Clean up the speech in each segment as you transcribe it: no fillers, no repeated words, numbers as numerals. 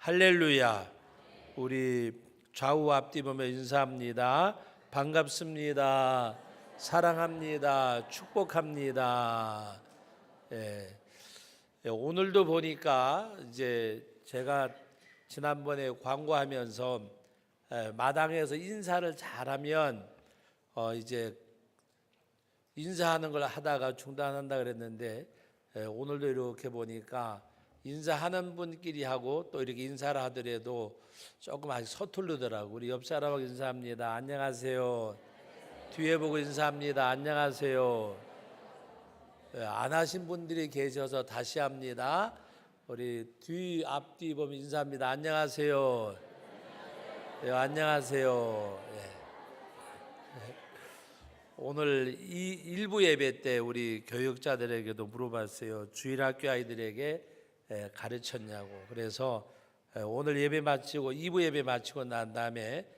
할렐루야. 우리 좌우 앞뒤 보며 인사합니다. 반갑습니다. 사랑합니다. 축복합니다. 예. 오늘도 보니까 이제 제가 지난번에 광고하면서 마당에서 인사를 잘하면 이제 인사하는 걸 하다가 중단한다 그랬는데 오늘도 이렇게 보니까 인사하는 분끼리 하고 또 이렇게 인사를 하더라도 조금 아직 서툴르더라고. 우리 옆 사람하고 인사합니다. 안녕하세요. 뒤에 보고 인사합니다. 안녕하세요. 안 하신 분들이 계셔서 다시 합니다. 우리 뒤 앞뒤 보면 인사합니다. 안녕하세요. 안녕하세요. 오늘 이 일부 예배 때 우리 교육자들에게도 물어봤어요. 주일학교 아이들에게 가르쳤냐고. 그래서 오늘 예배 마치고 2부 예배 마치고 난 다음에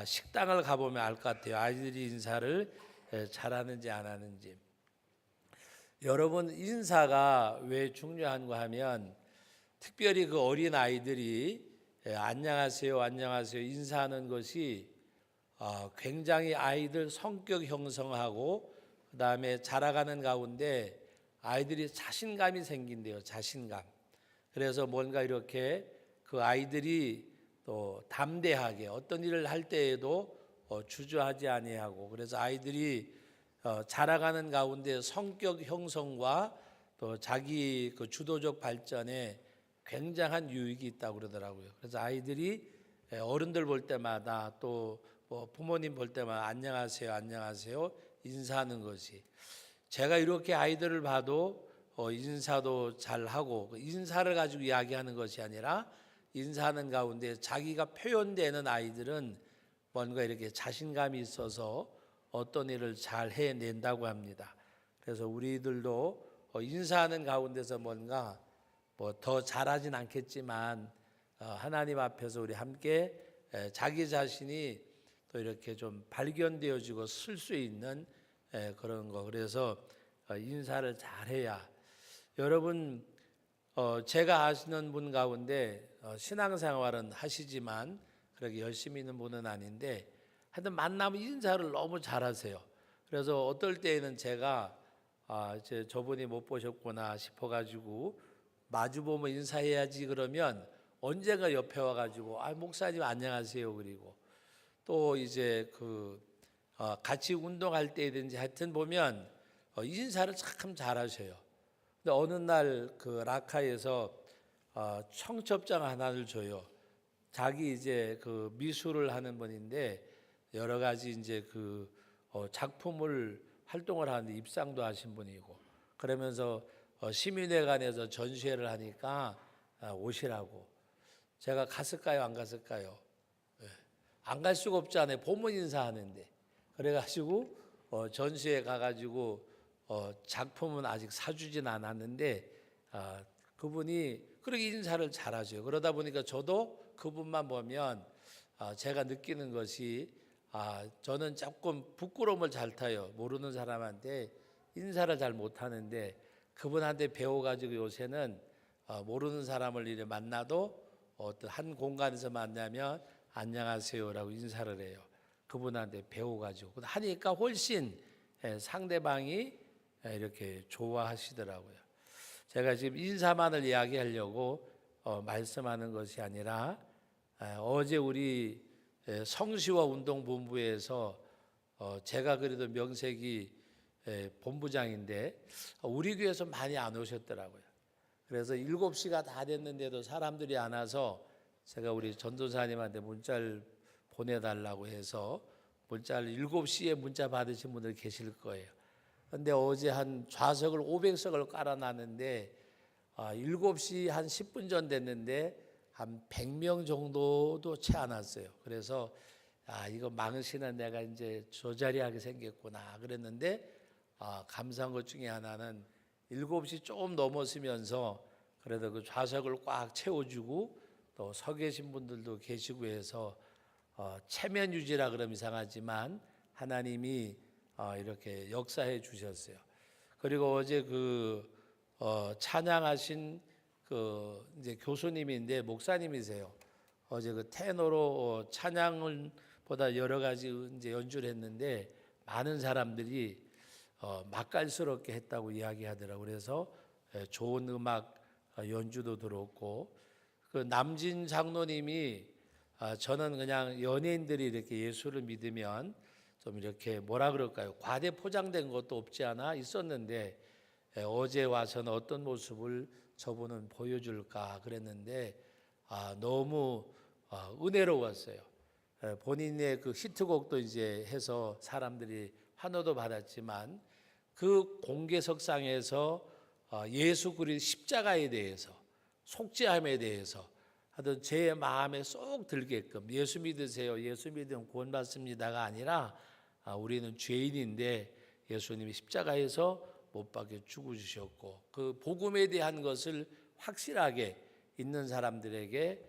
식당을 가보면 알 것 같아요. 아이들이 인사를 잘하는지 안 하는지. 여러분, 인사가 왜 중요한가 하면 특별히 그 어린 아이들이 안녕하세요 안녕하세요 인사하는 것이 굉장히 아이들 성격 형성하고 그 다음에 자라가는 가운데 아이들이 자신감이 생긴대요. 자신감. 그래서 뭔가 이렇게 그 아이들이 또 담대하게 어떤 일을 할 때에도 주저하지 아니하고, 그래서 아이들이 자라가는 가운데 성격 형성과 또 자기 그 주도적 발전에 굉장한 유익이 있다고 그러더라고요. 그래서 아이들이 어른들 볼 때마다 또 부모님 볼 때마다 안녕하세요 안녕하세요 인사하는 것이, 제가 이렇게 아이들을 봐도 인사도 잘하고 인사를 가지고 이야기하는 것이 아니라 인사하는 가운데 자기가 표현되는 아이들은 뭔가 이렇게 자신감이 있어서 어떤 일을 잘 해낸다고 합니다. 그래서 우리들도 인사하는 가운데서 뭔가 더 잘하진 않겠지만 하나님 앞에서 우리 함께 자기 자신이 또 이렇게 좀 발견되어지고 쓸 수 있는 그런 거. 그래서 인사를 잘해야. 여러분, 제가 아시는 분 가운데 신앙생활은 하시지만 그렇게 열심히 있는 분은 아닌데 하여튼 만나면 인사를 너무 잘하세요. 그래서 어떨 때에는 제가 이제 저분이 못 보셨구나 싶어가지고 마주보면 인사해야지 그러면 언젠가 옆에 와가지고 목사님 안녕하세요. 그리고 또 이제 같이 운동할 때든지 하여튼 보면 인사를 참 잘하셔요. 근데 어느 날 그 라카에서 청첩장 하나를 줘요. 자기 이제 그 미술을 하는 분인데 여러 가지 이제 작품을 활동을 하는데 입상도 하신 분이고, 그러면서 시민회관에서 전시회를 하니까 오시라고. 제가 갔을까요 안 갔을까요? 안 갈 수가 없잖아요. 보면 인사하는데. 그래가지고 전시회 가가지고 작품은 아직 사주진 않았는데 그분이 그렇게 인사를 잘하셔요. 그러다 보니까 저도 그분만 보면 제가 느끼는 것이 저는 조금 부끄러움을 잘 타요. 모르는 사람한테 인사를 잘 못하는데 그분한테 배워가지고 요새는 모르는 사람을 이렇게 만나도 어떤 한 공간에서 만나면 안녕하세요라고 인사를 해요. 그분한테 배워가지고 하니까 훨씬 상대방이 이렇게 좋아하시더라고요. 제가 지금 인사만을 이야기하려고 말씀하는 것이 아니라 어제 우리 성시와 운동본부에서 제가 그래도 명색이 본부장인데 우리 교회에서 많이 안 오셨더라고요. 그래서 7시가 다 됐는데도 사람들이 안 와서 제가 우리 전도사님한테 문자를 보내달라고 해서 문자를 7시에 문자 받으신 분들 계실 거예요. 그런데 어제 한 좌석을 500석을 깔아놨는데 7시 한 10분 전 됐는데 한 100명 정도도 채 안 왔어요. 그래서 이거 망신은 내가 이제 저 자리하게 생겼구나 그랬는데 감사한 것 중에 하나는 7시 조금 넘었으면서 그래도 그 좌석을 꽉 채워주고 또 서 계신 분들도 계시고 해서 체면 유지라 그러면 이상하지만 하나님이 이렇게 역사해 주셨어요. 그리고 어제 찬양하신 그 이제 교수님인데 목사님이세요. 어제 그 테너로 찬양을 보다 여러 가지 이제 연주를 했는데 많은 사람들이 맛깔스럽게 했다고 이야기하더라고요. 그래서 좋은 음악 연주도 들었고, 그 남진 장로님이 저는 그냥 연예인들이 이렇게 예수를 믿으면 좀 이렇게 뭐라 그럴까요? 과대 포장된 것도 없지 않아 있었는데 어제 와서는 어떤 모습을 저분은 보여줄까 그랬는데 너무 은혜로웠어요. 본인의 그 히트곡도 이제 해서 사람들이 환호도 받았지만 그 공개석상에서 예수 그리스도 십자가에 대해서 속죄함에 대해서 하여튼 제 마음에 쏙 들게끔 예수 믿으세요. 예수 믿으면 구원받습니다가 아니라 우리는 죄인인데 예수님이 십자가에서 못 박혀 죽으셨고 그 복음에 대한 것을 확실하게 있는 사람들에게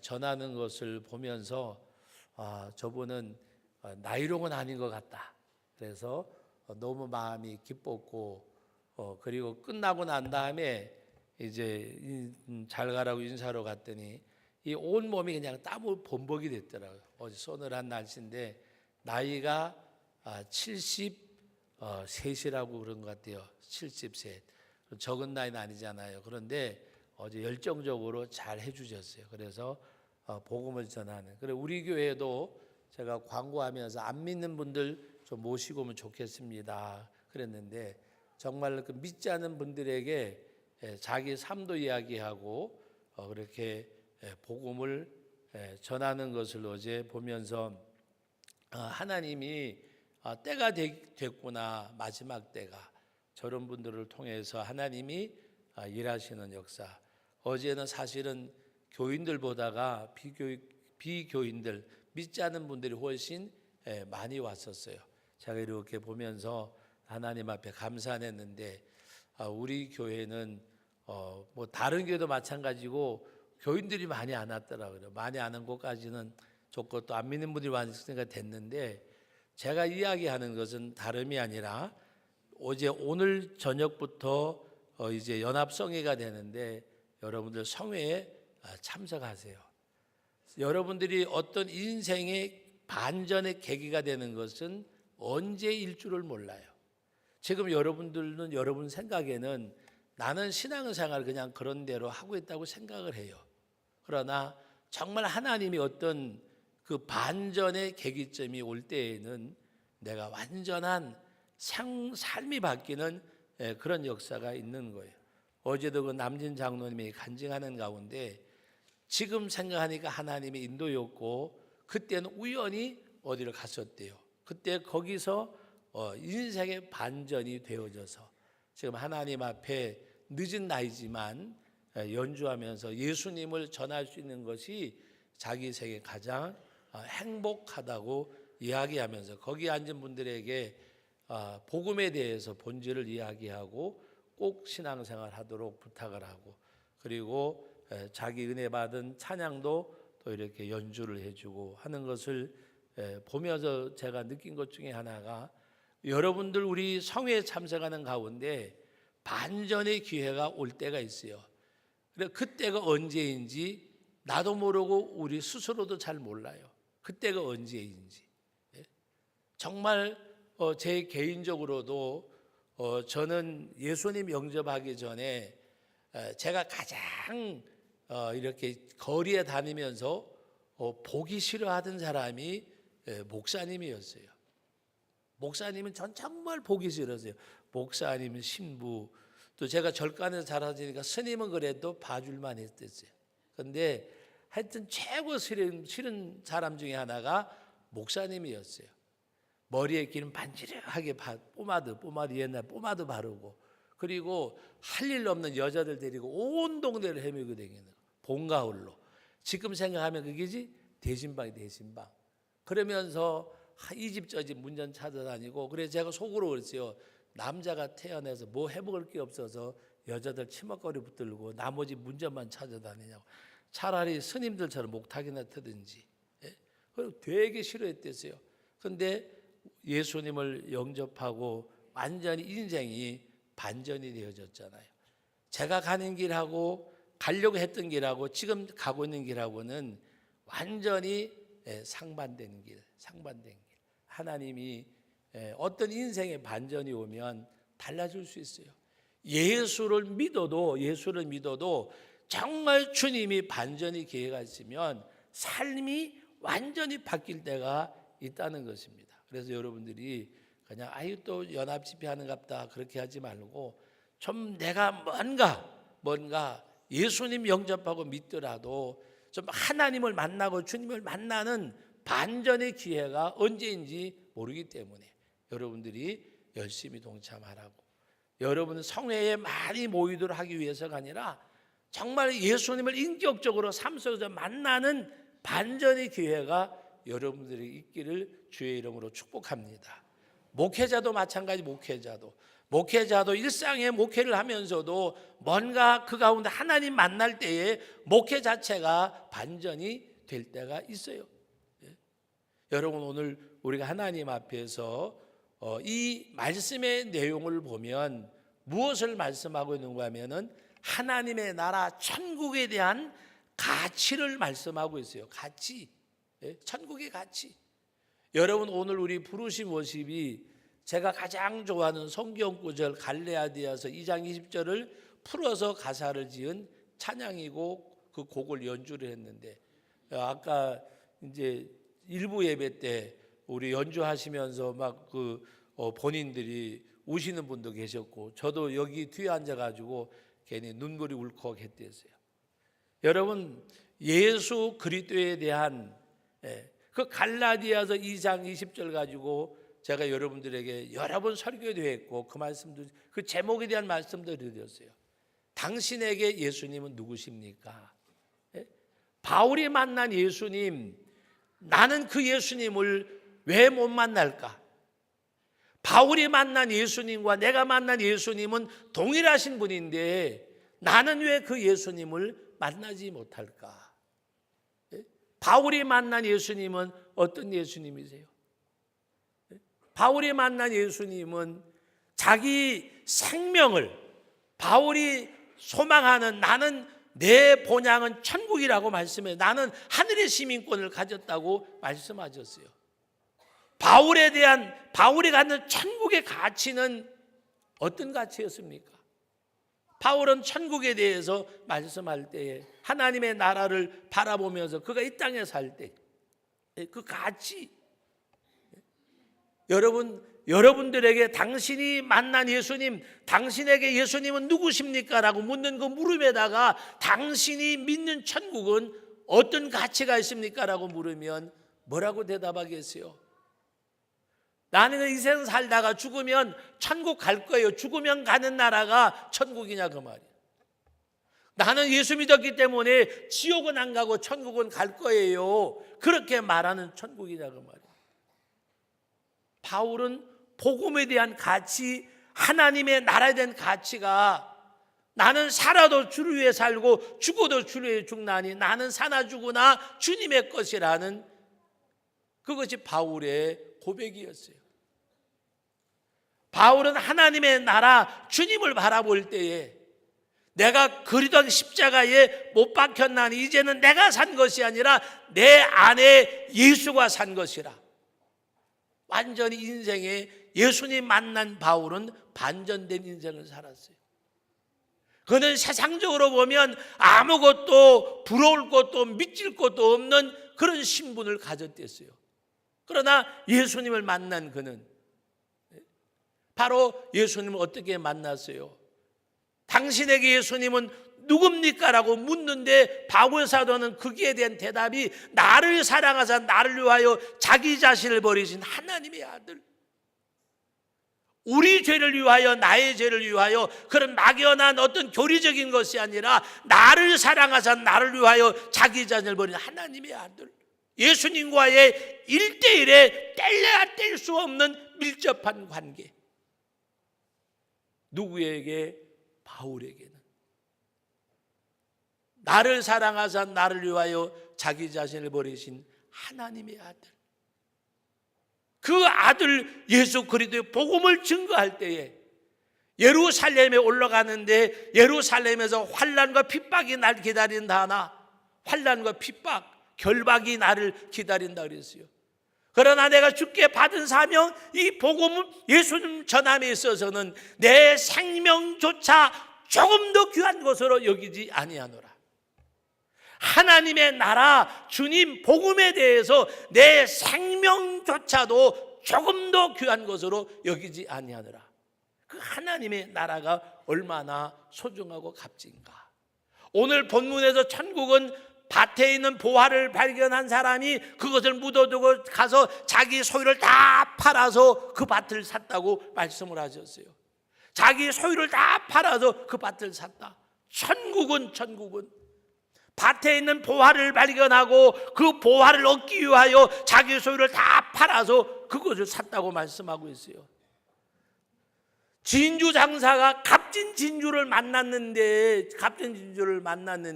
전하는 것을 보면서 저분은 나이롱은 아닌 것 같다. 그래서 너무 마음이 기뻤고 그리고 끝나고 난 다음에 이제 잘 가라고 인사로 갔더니 이 온 몸이 그냥 땀으로 범벅이 됐더라고요. 어제 서늘한 날씨인데 나이가 73이라고 그런 것 같아요. 73. 적은 나이는 아니잖아요. 그런데 어제 열정적으로 잘 해주셨어요. 그래서 복음을 전하는. 그래 우리 교회도 제가 광고하면서 안 믿는 분들 좀 모시고 오면 좋겠습니다. 그랬는데 정말 그 믿지 않는 분들에게 자기 삶도 이야기하고 그렇게 복음을 전하는 것을 어제 보면서 하나님이 때가 됐구나. 마지막 때가 저런 분들을 통해서 하나님이 일하시는 역사. 어제는 사실은 교인들보다가 비교인들 믿지 않는 분들이 훨씬 많이 왔었어요. 제가 이렇게 보면서 하나님 앞에 감사했는데 우리 교회는 뭐 다른 교회도 마찬가지고 교인들이 많이 안 왔더라고요. 많이 안 온 것까지는 좋고 또 안 믿는 분들이 왔으니까 됐는데 제가 이야기하는 것은 다름이 아니라 어제 오늘 저녁부터 이제 연합성회가 되는데 여러분들 성회에 참석하세요. 여러분들이 어떤 인생의 반전의 계기가 되는 것은 언제일 줄을 몰라요. 지금 여러분들은 여러분 생각에는 나는 신앙생활을 그냥 그런 대로 하고 있다고 생각을 해요. 그러나 정말 하나님이 어떤 그 반전의 계기점이 올 때에는 내가 완전한 삶이 바뀌는 그런 역사가 있는 거예요. 어제도 그 남진 장로님이 간증하는 가운데 지금 생각하니까 하나님의 인도였고 그때는 우연히 어디를 갔었대요. 그때 거기서 인생의 반전이 되어져서 지금 하나님 앞에 늦은 나이지만 연주하면서 예수님을 전할 수 있는 것이 자기 생에 가장 행복하다고 이야기하면서 거기 앉은 분들에게 복음에 대해서 본질을 이야기하고 꼭 신앙생활 하도록 부탁을 하고 그리고 자기 은혜 받은 찬양도 또 이렇게 연주를 해주고 하는 것을 보면서 제가 느낀 것 중에 하나가 여러분들 우리 성회에 참석하는 가운데 반전의 기회가 올 때가 있어요. 그래 그때가 언제인지 나도 모르고 우리 스스로도 잘 몰라요. 그때가 언제인지. 정말 제 개인적으로도 저는 예수님 영접하기 전에 제가 가장 이렇게 거리에 다니면서 보기 싫어하던 사람이 목사님이었어요. 목사님은 전 정말 보기 싫었어요. 목사님은 신부 또 제가 절간에서 자라지니까 스님은 그래도 봐줄만 했댔어요. 그런데 하여튼 최고 싫은 사람 중에 하나가 목사님이었어요. 머리에 기름 반지르하게 포마드 옛날 포마드 바르고 그리고 할 일 없는 여자들 데리고 온 동네를 헤매고 다니는 거. 봄 가을로. 지금 생각하면 그게지 대신방이 대신방. 그러면서 이 집 저 집 문전 찾아다니고 그래서 제가 속으로 그랬어요. 남자가 태어나서 뭐 해먹을 게 없어서 여자들 치맛거리 붙들고 나머지 문전만 찾아다니냐고. 차라리 스님들처럼 목탁이나 트든지. 그리고 되게 싫어했댔어요. 그런데 예수님을 영접하고 완전히 인생이 반전이 되어졌잖아요. 제가 가는 길하고 가려고 했던 길하고 지금 가고 있는 길하고는 완전히 상반된 길. 하나님이 어떤 인생의 반전이 오면 달라질 수 있어요. 예수를 믿어도 정말 주님이 반전의 기회가 있으면 삶이 완전히 바뀔 때가 있다는 것입니다. 그래서 여러분들이 그냥 또 연합 집회하는갑다 그렇게 하지 말고 좀 내가 뭔가 예수님 영접하고 믿더라도 좀 하나님을 만나고 주님을 만나는 반전의 기회가 언제인지 모르기 때문에 여러분들이 열심히 동참하라고, 여러분 성회에 많이 모이도록 하기 위해서가 아니라 정말 예수님을 인격적으로 삶 속에서 만나는 반전의 기회가 여러분들이 있기를 주의 이름으로 축복합니다. 목회자도 마찬가지. 목회자도 일상의 목회를 하면서도 뭔가 그 가운데 하나님 만날 때에 목회 자체가 반전이 될 때가 있어요. 여러분, 오늘 우리가 하나님 앞에서 이 말씀의 내용을 보면 무엇을 말씀하고 있는가 하면은 하나님의 나라 천국에 대한 가치를 말씀하고 있어요. 가치, 천국의 가치. 여러분, 오늘 우리 부르심 워십이 제가 가장 좋아하는 성경 구절 갈라디아서 2장 20절을 풀어서 가사를 지은 찬양이고 그 곡을 연주를 했는데, 아까 이제 일부 예배 때 우리 연주하시면서 막 본인들이 우시는 분도 계셨고, 저도 여기 뒤에 앉아가지고 괜히 눈물이 울컥했대요. 여러분, 예수 그리스도에 대한 그 갈라디아서 2장 20절 가지고 제가 여러분들에게 여러 번 설교도 했고 그 말씀도, 그 제목에 대한 말씀도 드렸어요. 당신에게 예수님은 누구십니까? 바울이 만난 예수님, 나는 그 예수님을 왜 못 만날까? 바울이 만난 예수님과 내가 만난 예수님은 동일하신 분인데 나는 왜 그 예수님을 만나지 못할까? 바울이 만난 예수님은 어떤 예수님이세요? 바울이 만난 예수님은 자기 생명을, 바울이 소망하는 나는 내 본향은 천국이라고 말씀해, 나는 하늘의 시민권을 가졌다고 말씀하셨어요. 바울이 갖는 천국의 가치는 어떤 가치였습니까? 바울은 천국에 대해서 말씀할 때에 하나님의 나라를 바라보면서 그가 이 땅에 살 때 그 가치, 여러분들에게 당신이 만난 예수님, 당신에게 예수님은 누구십니까? 라고 묻는 그 물음에다가 당신이 믿는 천국은 어떤 가치가 있습니까? 라고 물으면 뭐라고 대답하겠어요? 나는 이 세상 살다가 죽으면 천국 갈 거예요. 죽으면 가는 나라가 천국이냐 그 말이에요. 나는 예수 믿었기 때문에 지옥은 안 가고 천국은 갈 거예요. 그렇게 말하는 천국이냐 그 말이에요. 바울은 복음에 대한 가치, 하나님의 나라에 대한 가치가 나는 살아도 주를 위해 살고 죽어도 주를 위해 죽나니 나는 사나 죽으나 주님의 것이라는 그것이 바울의 고백이었어요. 바울은 하나님의 나라 주님을 바라볼 때에 내가 그리스도 십자가에 못 박혔나니 이제는 내가 산 것이 아니라 내 안에 예수가 산 것이라. 완전히 인생에 예수님 만난 바울은 반전된 인생을 살았어요. 그는 세상적으로 보면 아무것도 부러울 것도 믿질 것도 없는 그런 신분을 가졌댔어요. 그러나 예수님을 만난 그는 바로 예수님을 어떻게 만났어요? 당신에게 예수님은 누굽니까? 라고 묻는데 바울 사도는 거기에 대한 대답이 나를 사랑하사 나를 위하여 자기 자신을 버리신 하나님의 아들, 우리 죄를 위하여, 나의 죄를 위하여 그런 막연한 어떤 교리적인 것이 아니라 나를 사랑하사 나를 위하여 자기 자신을 버린 하나님의 아들, 예수님과의 1대1의 뗄래야 뗄 수 없는 밀접한 관계. 누구에게? 바울에게는. 나를 사랑하사 나를 위하여 자기 자신을 버리신 하나님의 아들, 그 아들 예수 그리스도의 복음을 증거할 때에 예루살렘에 올라가는데 예루살렘에서 환난과 핍박이 날 기다린다 하나, 환난과 핍박, 결박이 나를 기다린다 그랬어요. 그러나 내가 주께 받은 사명, 이 복음 예수님 전함에 있어서는 내 생명조차 조금 더 귀한 것으로 여기지 아니하노라. 하나님의 나라, 주님 복음에 대해서 내 생명조차도 조금 더 귀한 것으로 여기지 아니하노라. 그 하나님의 나라가 얼마나 소중하고 값진가. 오늘 본문에서 천국은 밭에 있는 보화를 발견한 사람이 그것을 묻어두고 가서 자기 소유를 다 팔아서 그 밭을 샀다고 말씀을 하셨어요. 자기 소유를 다 팔아서 그 밭을 샀다. 천국은 밭에 있는 보화를 발견하고 그 보화를 얻기 위하여 자기 소유를 다 팔아서 그것을 샀다고 말씀하고 있어요. 진주 장사가 값진 진주를 만났는데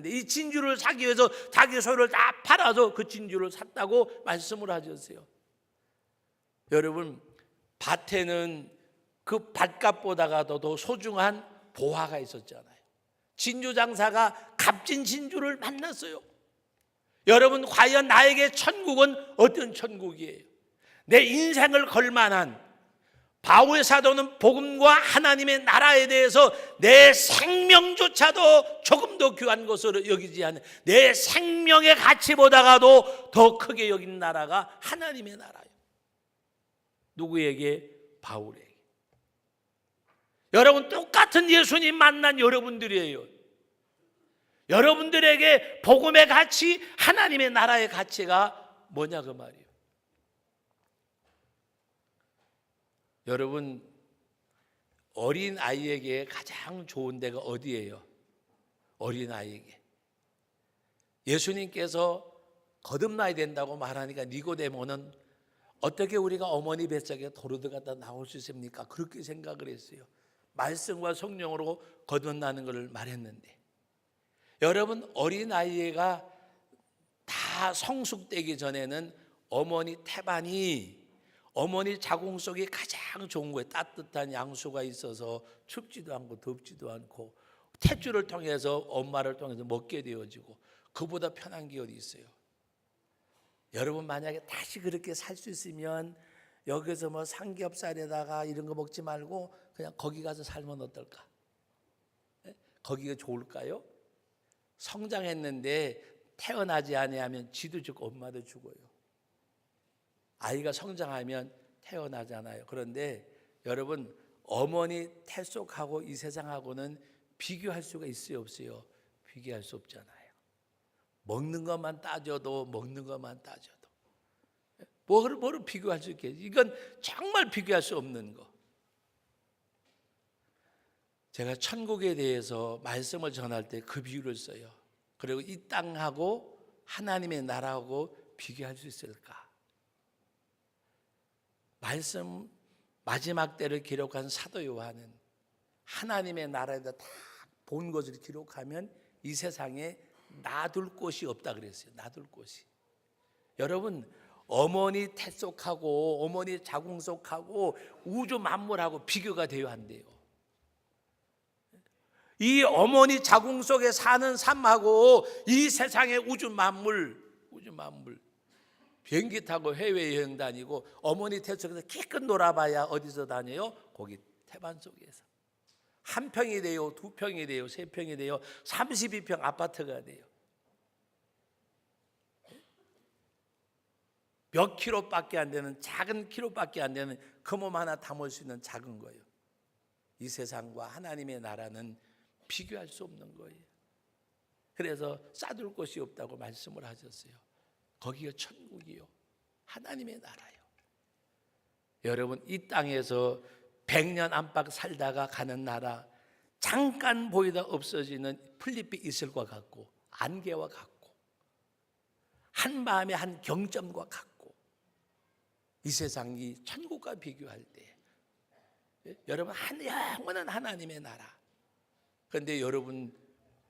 이 진주를 사기 위해서 자기 소유를 다 팔아서 그 진주를 샀다고 말씀을 하셨어요. 여러분, 밭에는 그 밭값보다가 더 소중한 보화가 있었잖아요. 진주 장사가 값진 진주를 만났어요. 여러분, 과연 나에게 천국은 어떤 천국이에요? 내 인생을 걸만한, 바울의 사도는 복음과 하나님의 나라에 대해서 내 생명조차도 조금 더 귀한 것으로 여기지 않는, 내 생명의 가치보다가도 더 크게 여긴 나라가 하나님의 나라예요. 누구에게? 바울에게. 여러분, 똑같은 예수님 만난 여러분들이에요. 여러분들에게 복음의 가치, 하나님의 나라의 가치가 뭐냐 그 말이에요. 여러분, 어린 아이에게 가장 좋은 데가 어디예요? 어린 아이에게. 예수님께서 거듭나야 된다고 말하니까 니고데모는 어떻게 우리가 어머니 뱃속에 도르드가다 나올 수 있습니까? 그렇게 생각을 했어요. 말씀과 성령으로 거듭나는 것을 말했는데, 여러분, 어린 아이가 다 성숙되기 전에는 어머니 태반이, 어머니 자궁 속에 가장 좋은 거예요. 따뜻한 양수가 있어서 춥지도 않고 덥지도 않고 탯줄을 통해서 엄마를 통해서 먹게 되어지고, 그보다 편한 게 어디 있어요? 여러분, 만약에 다시 그렇게 살 수 있으면 여기서 뭐 삼겹살에다가 이런 거 먹지 말고 그냥 거기 가서 살면 어떨까? 거기가 좋을까요? 성장했는데 태어나지 아니하면 지도 죽고 엄마도 죽어요. 아이가 성장하면 태어나잖아요. 그런데 여러분, 어머니 태 속하고 이 세상하고는 비교할 수가 있어요, 없어요? 비교할 수 없잖아요. 먹는 것만 따져도 뭐를 비교할 수 있겠어요? 이건 정말 비교할 수 없는 거. 제가 천국에 대해서 말씀을 전할 때 그 비유를 써요. 그리고 이 땅하고 하나님의 나라하고 비교할 수 있을까? 말씀 마지막 때를 기록한 사도 요한은 하나님의 나라에다 다 본 것을 기록하면 이 세상에 놔둘 곳이 없다 그랬어요. 놔둘 곳이. 여러분, 어머니 태 속하고 어머니 자궁 속하고 우주 만물하고 비교가 되어야 한대요. 이 어머니 자궁 속에 사는 삶하고 이 세상의 우주 만물, 비행기 타고 해외여행 다니고 어머니 태 속에서 기껏 놀아봐야 어디서 다녀요? 거기 태반 속에서. 한 평이 돼요, 두 평이 돼요, 세 평이 돼요, 32평 아파트가 돼요. 몇 킬로밖에 안 되는, 작은 킬로밖에 안 되는 그 몸 하나 담을 수 있는 작은 거예요. 이 세상과 하나님의 나라는 비교할 수 없는 거예요. 그래서 싸둘 곳이 없다고 말씀을 하셨어요. 거기가 천국이요, 하나님의 나라요. 여러분, 이 땅에서 100년 안팎 살다가 가는 나라, 잠깐 보이다 없어지는 풀잎이 이슬과 같고 안개와 같고 한 마음의 한 경점과 같고, 이 세상이 천국과 비교할 때 여러분, 한 영원한 하나님의 나라. 그런데 여러분,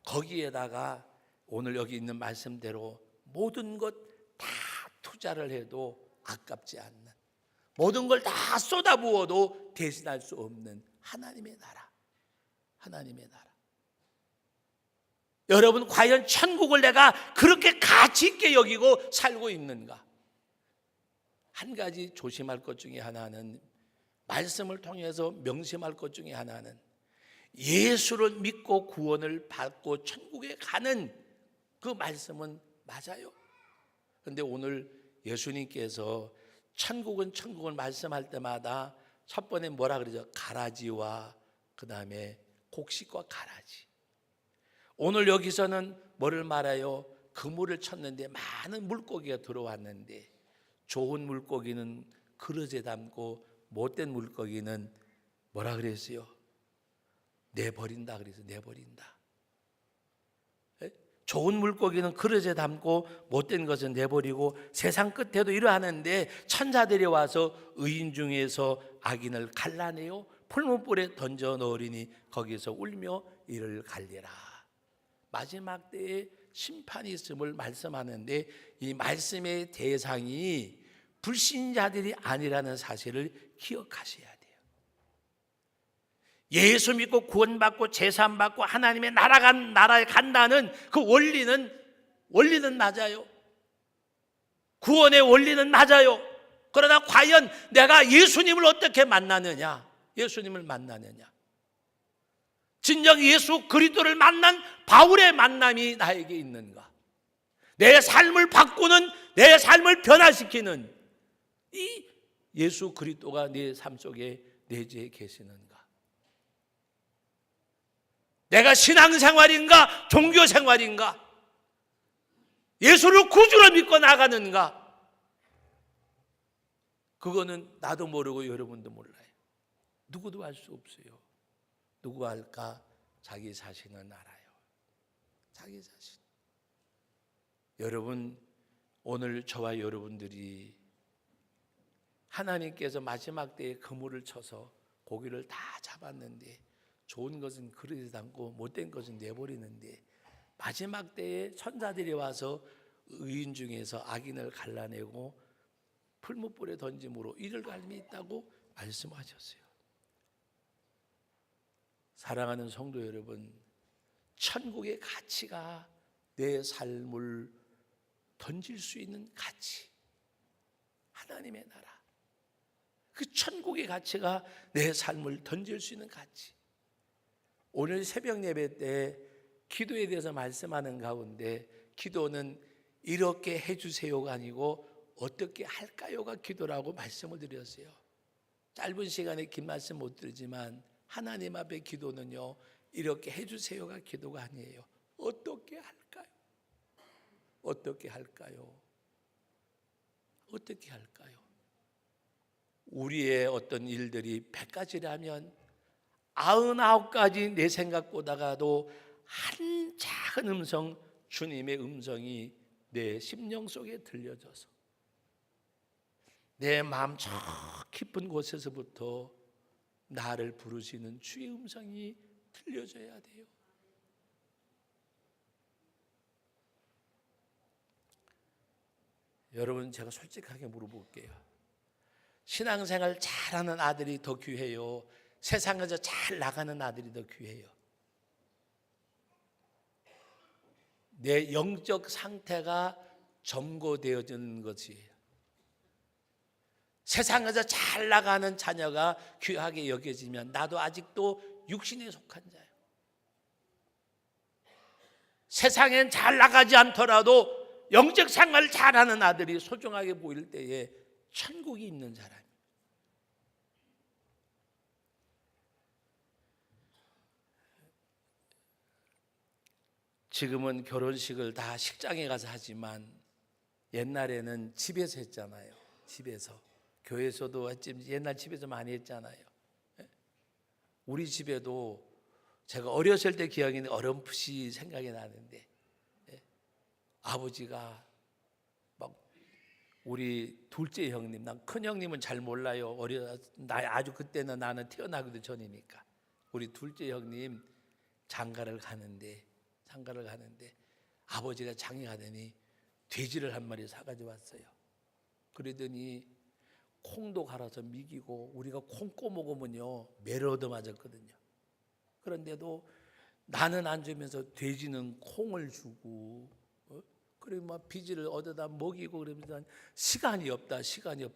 거기에다가 오늘 여기 있는 말씀대로 모든 것 다 투자를 해도 아깝지 않는, 모든 걸 다 쏟아부어도 대신할 수 없는 하나님의 나라. 하나님의 나라. 여러분, 과연 천국을 내가 그렇게 가치 있게 여기고 살고 있는가? 한 가지 조심할 것 중에 하나는, 말씀을 통해서 명심할 것 중에 하나는, 예수를 믿고 구원을 받고 천국에 가는 그 말씀은 맞아요. 그런데 오늘 예수님께서 천국은 말씀할 때마다 첫 번에 뭐라 그러죠? 가라지와 그 다음에 곡식과 가라지. 오늘 여기서는 뭐를 말해요? 그물을 쳤는데 많은 물고기가 들어왔는데, 좋은 물고기는 그릇에 담고 못된 물고기는 뭐라 그랬어요? 내버린다 그래서 내버린다. 좋은 물고기는 그릇에 담고 못된 것은 내버리고, 세상 끝에도 이러하는데 천사들이 와서 의인 중에서 악인을 갈라내어 풀무불에 던져 넣으리니 거기서 울며 이를 갈리라. 마지막 때에 심판이 있음을 말씀하는데, 이 말씀의 대상이 불신자들이 아니라는 사실을 기억하셔야 돼요. 예수 믿고 구원받고 제사받고 하나님의 나라에 간다는 그 원리는 맞아요. 구원의 원리는 맞아요. 그러나 과연 내가 예수님을 어떻게 만나느냐? 예수님을 만나느냐? 진정 예수 그리스도를 만난 바울의 만남이 나에게 있는가? 내 삶을 바꾸는, 내 삶을 변화시키는 이 예수 그리스도가 내 삶 속에 내주에 계시는가? 내가 신앙생활인가 종교생활인가? 예수를 구주로 믿고 나가는가? 그거는 나도 모르고 여러분도 몰라요. 누구도 알 수 없어요. 누구가 알까? 자기 자신은 알아요. 자기 자신. 여러분, 오늘 저와 여러분들이 하나님께서 마지막 때에 그물을 쳐서 고기를 다 잡았는데, 좋은 것은 그릇에 담고 못된 것은 내버리는데, 마지막 때에 천사들이 와서 의인 중에서 악인을 갈라내고 풀무불에 던짐으로 이를 갈림이 있다고 말씀하셨어요. 사랑하는 성도 여러분, 천국의 가치가 내 삶을 던질 수 있는 가치, 하나님의 나라, 그 천국의 가치가 내 삶을 던질 수 있는 가치. 오늘 새벽 예배 때 기도에 대해서 말씀하는 가운데, 기도는 이렇게 해주세요가 아니고 어떻게 할까요가 기도라고 말씀을 드렸어요. 짧은 시간에 긴 말씀 못 드리지만, 하나님 앞에 기도는요, 이렇게 해주세요가 기도가 아니에요. 어떻게 할까요? 어떻게 할까요? 어떻게 할까요? 우리의 어떤 일들이 100가지라면 99가지 내 생각보다가도 한 작은 음성, 주님의 음성이 내 심령 속에 들려져서 내 마음 저 깊은 곳에서부터 나를 부르시는 주의 음성이 들려져야 돼요. 여러분, 제가 솔직하게 물어볼게요. 신앙생활 잘하는 아들이 더 귀해요? 세상에서 잘 나가는 아들이 더 귀해요? 내 영적 상태가 점거되어지는 것이에요. 세상에서 잘 나가는 자녀가 귀하게 여겨지면 나도 아직도 육신에 속한 자예요. 세상엔 잘 나가지 않더라도 영적 생활을 잘하는 아들이 소중하게 보일 때에 천국이 있는 사람이에요. 지금은 결혼식을 다 식장에 가서 하지만 옛날에는 집에서 했잖아요. 집에서. 교회에서도 했지만 옛날 집에서 많이 했잖아요. 우리 집에도 제가 어렸을 때 기억이 어렴풋이 생각이 나는데, 아버지가 막 우리 둘째 형님, 난 큰 형님은 잘 몰라요. 아주 그때는 나는 태어나기도 전이니까. 우리 둘째 형님 장가를 가는데 아버지가 장에 가더니 돼지를 한 마리 사가지고 왔어요. 그러더니 콩도 갈아서 미기고, 우리가 콩 꼬 먹으면요 매를 얻어 맞았거든요. 그런데도 나는 안 주면서 돼지는 콩을 주고, 그리고 막 비지를 얻어다 먹이고 그러면서 시간이 없다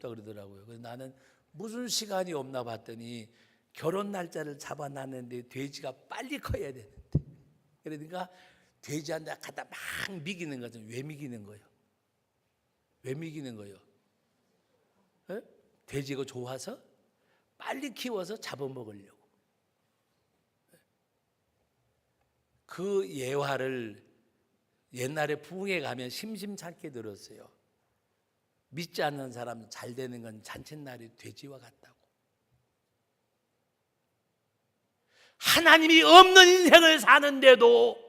그러더라고요. 그래서 나는 무슨 시간이 없나 봤더니 결혼 날짜를 잡아놨는데 돼지가 빨리 커야 되는데, 그러니까 돼지한테 갖다 막 미기는 거죠. 왜 미기는 거예요? 왜 미기는 거예요? 돼지가 좋아서 빨리 키워서 잡아먹으려고. 그 예화를 옛날에 부흥회 가면 심심찮게 들었어요. 믿지 않는 사람 잘 되는 건 잔칫날이 돼지와 같다고. 하나님이 없는 인생을 사는데도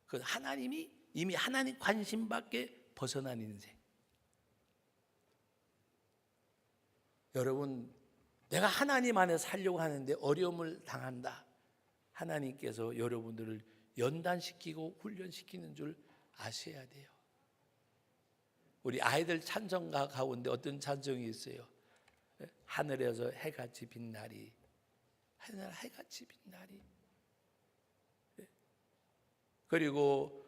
그 하나님이 이미 하나님 관심 밖에 벗어난 인생. 여러분, 내가 하나님 안에 살려고 하는데 어려움을 당한다. 하나님께서 여러분들을 연단시키고 훈련시키는 줄 아셔야 돼요. 우리 아이들 찬송가 가운데 어떤 찬송이 있어요? 하늘에서 해같이 빛나리, 하늘 해같이 빛나리. 그리고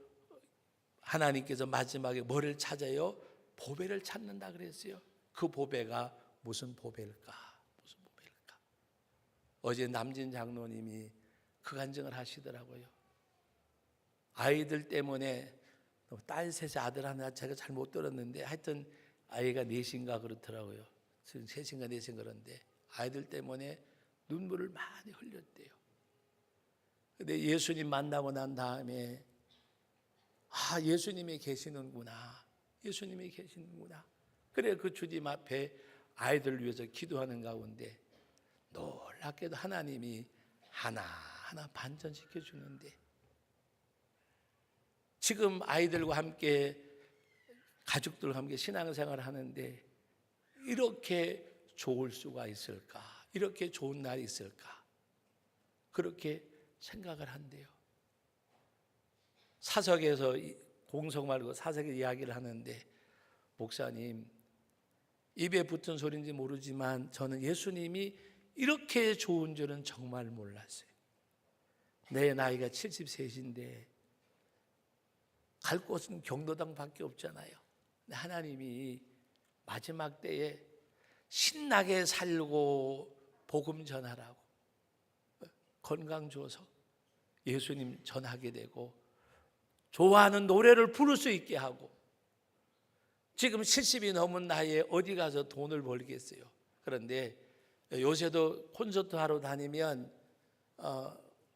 하나님께서 마지막에 뭐를 찾아요? 보배를 찾는다 그랬어요. 그 보배가 무슨 보배일까? 무슨 보배일까? 어제 남진 장로님이 그 간증을 하시더라고요. 아이들 때문에 딸 셋에 아들 하나, 제가 잘 못 들었는데 하여튼 아이가 넷인가 그렇더라고요. 셋인가 넷인가 그런데 아이들 때문에 눈물을 많이 흘렸대요. 근데 예수님 만나고 난 다음에 예수님이 계시는구나. 예수님이 계시는구나. 그래 그 주님 앞에 아이들을 위해서 기도하는 가운데 놀랍게도 하나님이 하나하나 반전시켜 주는데, 지금 아이들과 함께 가족들과 함께 신앙생활을 하는데 이렇게 좋을 수가 있을까? 이렇게 좋은 날이 있을까? 그렇게 생각을 한대요. 사석에서 공석 말고 사석에 이야기를 하는데, 목사님 입에 붙은 소리인지 모르지만 저는 예수님이 이렇게 좋은 줄은 정말 몰랐어요. 내 나이가 73인데 갈 곳은 경로당밖에 없잖아요. 하나님이 마지막 때에 신나게 살고 복음 전하라고 건강 줘서 예수님 전하게 되고 좋아하는 노래를 부를 수 있게 하고, 지금 70이 넘은 나이에 어디 가서 돈을 벌겠어요. 그런데 요새도 콘서트 하러 다니면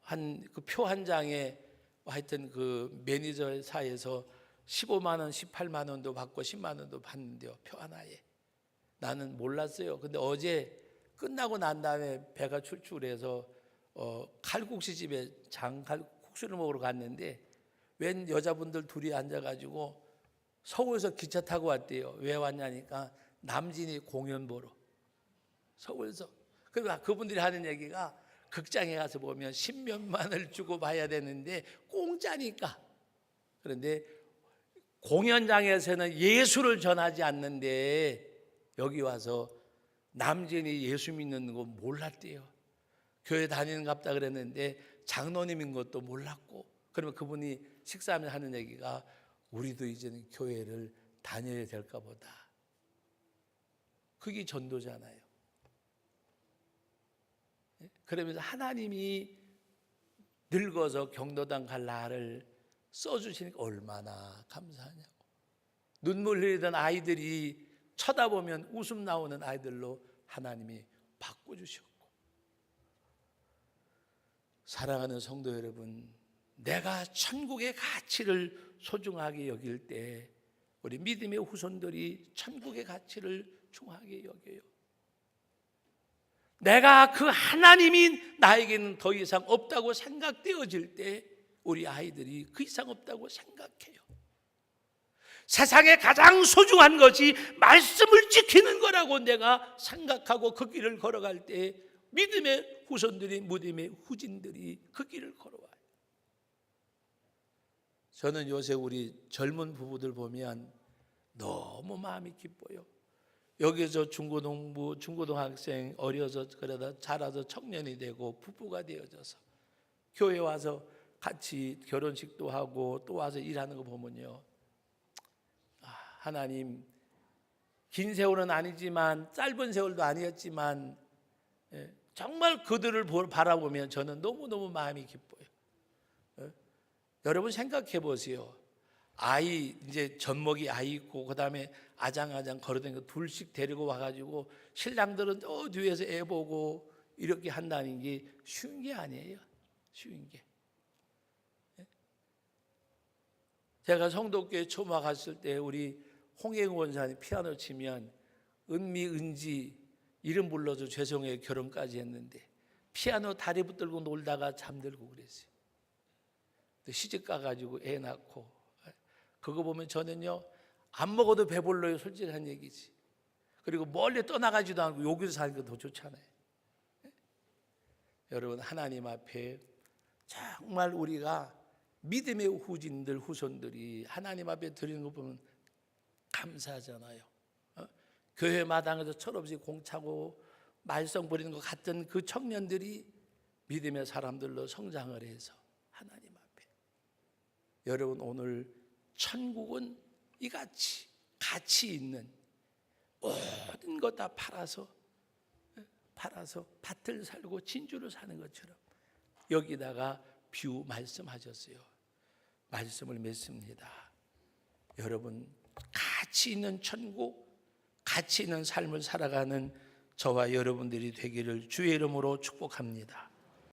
한 그 표 한 장에 하여튼 그 매니저사에서 15만 원, 18만 원도 받고 10만 원도 받는데요. 표 하나에. 나는 몰랐어요. 근데 어제 끝나고 난 다음에 배가 출출해서 칼국수 집에 국수를 먹으러 갔는데 웬 여자분들 둘이 앉아가지고 서울에서 기차 타고 왔대요. 왜 왔냐니까 남진이 공연 보러 서울에서. 그러니까 그분들이 하는 얘기가 극장에 가서 보면 10몇만을 주고 봐야 되는데 공짜니까. 그런데 공연장에서는 예수를 전하지 않는데 여기 와서 남진이 예수 믿는 거 몰랐대요. 교회 다니는 갑다 그랬는데 장로님인 것도 몰랐고. 그러면 그분이 식사하면서 하는 얘기가 우리도 이제는 교회를 다녀야 될까 보다. 그게 전도잖아요. 그러면서 하나님이 늙어서 경로당 갈 나를 써주시니까 얼마나 감사하냐고. 눈물 흘리던 아이들이 쳐다보면 웃음 나오는 아이들로 하나님이 바꿔주셨고. 사랑하는 성도 여러분, 내가 천국의 가치를 소중하게 여길 때 우리 믿음의 후손들이 천국의 가치를 중하게 여겨요. 내가 그 하나님이 나에게는 더 이상 없다고 생각되어질 때 우리 아이들이 그 이상 없다고 생각해요. 세상에 가장 소중한 것이 말씀을 지키는 거라고 내가 생각하고 그 길을 걸어갈 때 믿음의 후손들이, 믿음의 후진들이 그 길을 걸어와요. 저는 요새 우리 젊은 부부들 보면 너무 마음이 기뻐요. 여기서 중고등부, 중고등학생 어려서 그러다 자라서 청년이 되고 부부가 되어져서 교회 와서 같이 결혼식도 하고 또 와서 일하는 거 보면요, 하나님, 긴 세월은 아니지만 짧은 세월도 아니었지만 정말 그들을 바라보면 저는 너무너무 마음이 기뻐요. 여러분 생각해 보세요. 아이, 이제 젖먹이 아이 있고 그다음에 아장아장 걸어다니고 둘씩 데리고 와가지고 신랑들은 저 뒤에서 애 보고 이렇게 한다는 게 쉬운 게 아니에요. 쉬운 게. 제가 성도교회 초마 갔을 때 우리 홍혜영 원사님 피아노 치면 은미, 은지 이름 불러서 죄송해요 결혼까지 했는데 피아노 다리 붙들고 놀다가 잠들고 그랬어요. 시집 가가지고 애 낳고 그거 보면 저는요 안 먹어도 배불러요. 솔직한 얘기지. 그리고 멀리 떠나가지도 않고 여기서 사는 게 더 좋잖아요. 여러분 하나님 앞에 정말 우리가 믿음의 후진들 후손들이 하나님 앞에 드리는 거 보면 감사하잖아요. 교회 마당에서 철없이 공차고 말썽 부리는 것 같던 그 청년들이 믿음의 사람들로 성장을 해서 하나님 앞에 여러분 오늘 천국은 이같이 가치 있는 모든 것 다 팔아서 밭을 살고 진주를 사는 것처럼 여기다가 비유 말씀하셨어요. 말씀을 맺습니다. 여러분 가치 있는 천국, 가치 있는 삶을 살아가는 저와 여러분들이 되기를 주의 이름으로 축복합니다.